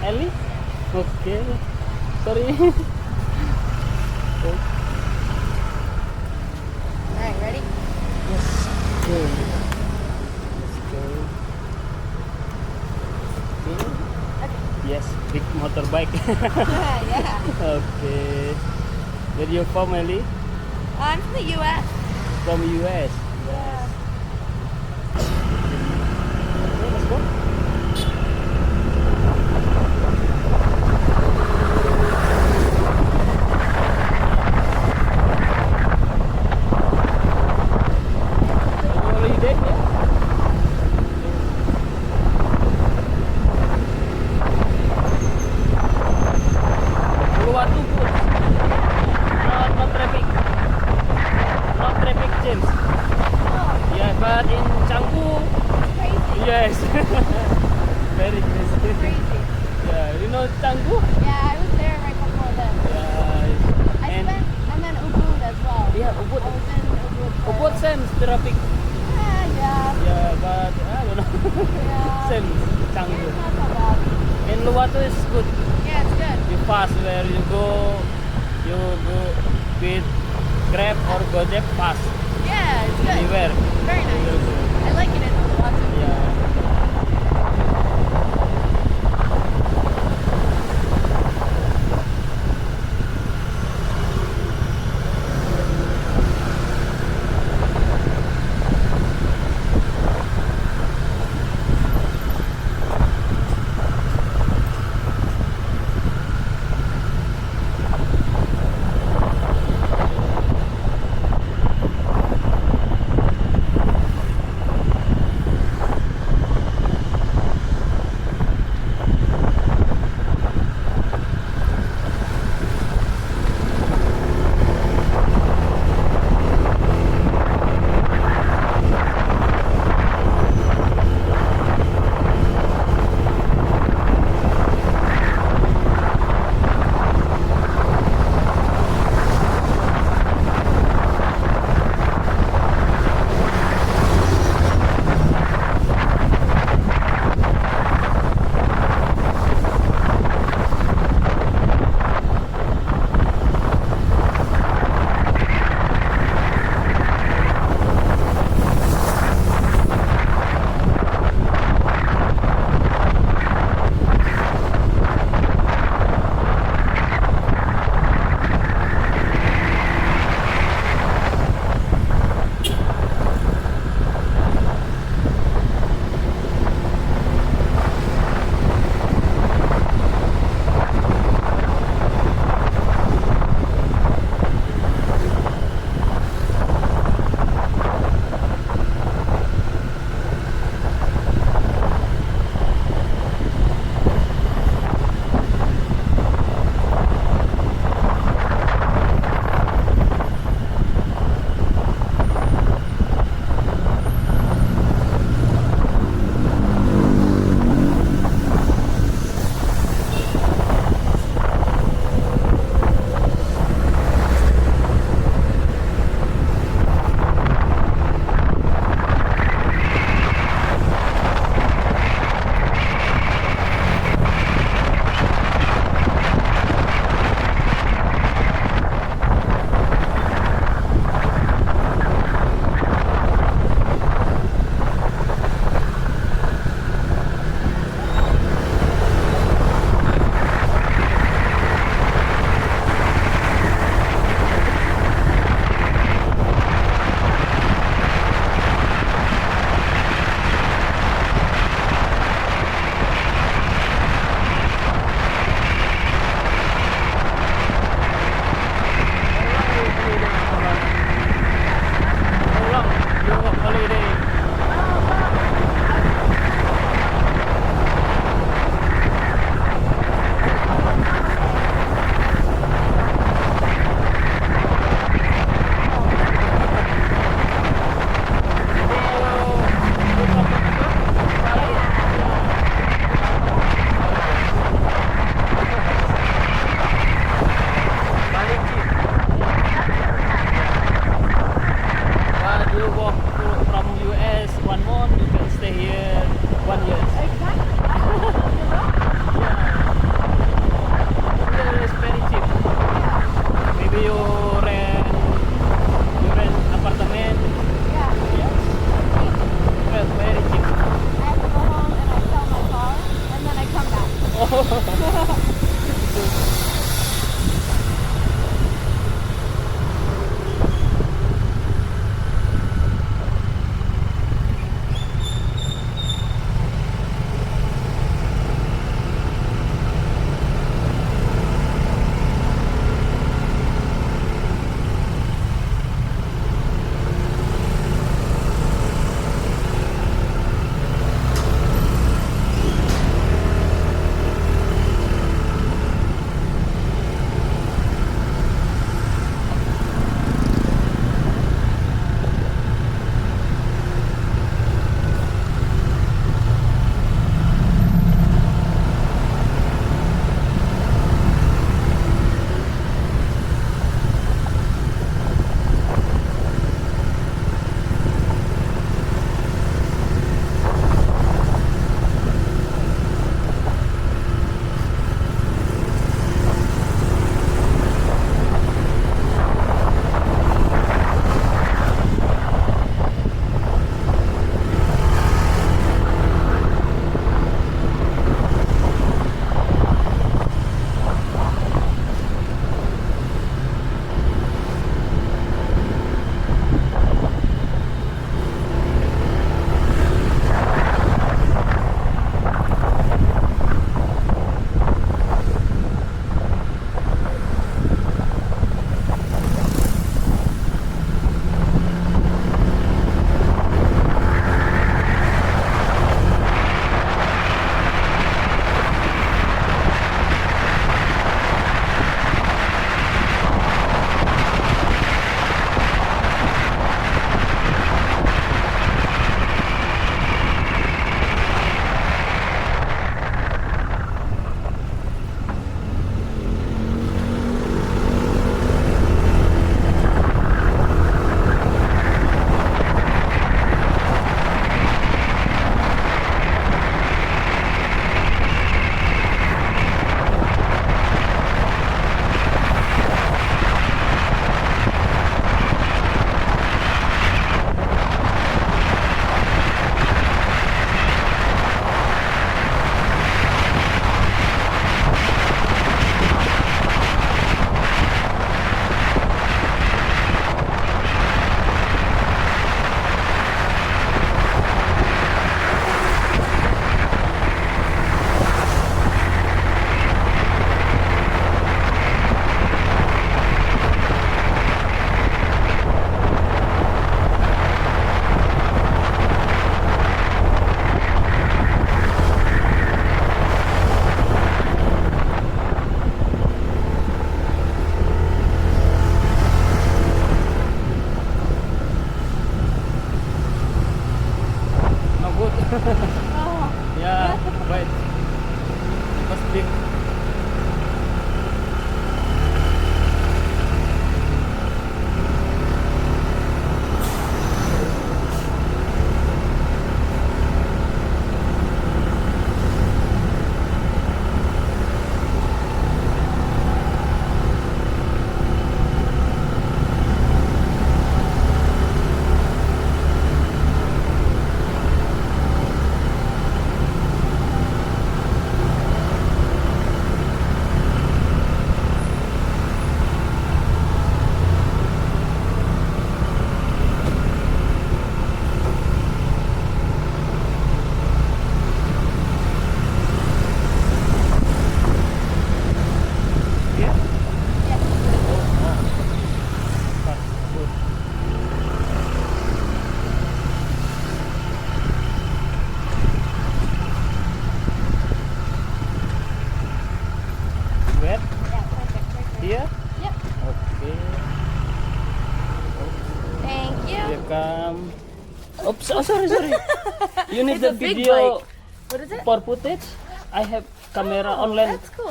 Ellie? Okay. Sorry. Alright, ready? Yes. Okay. Let's go. Okay. Yes, big motorbike. Yeah. Okay. Where you from, Ellie? I'm from the US. From US. Yeah. Okay, let's go. You already there, yeah? Uluwatu good. No traffic. No traffic jams. Oh, Yeah, but in Canggu, crazy. yes. Very crazy. Crazy. Yeah, you know Canggu? Yeah, I was there right before this. Yeah. I'm in Ubud as well. Yeah, I Ubud. was in Ubud. Ubud same traffic. Yeah. Yeah, but I don't know. Yeah. Same It's Canggu. not so bad. In Uluwatu is good. Yeah, it's good. You fast where you go with Grab or Gojek fast Yeah, it's good. anywhere. Very You will nice. go. I like it in Uluwatu. Yeah. Welcome. Oops, oh sorry. You need It's the a big video bike. What is it? for footage? I have camera online. That's cool.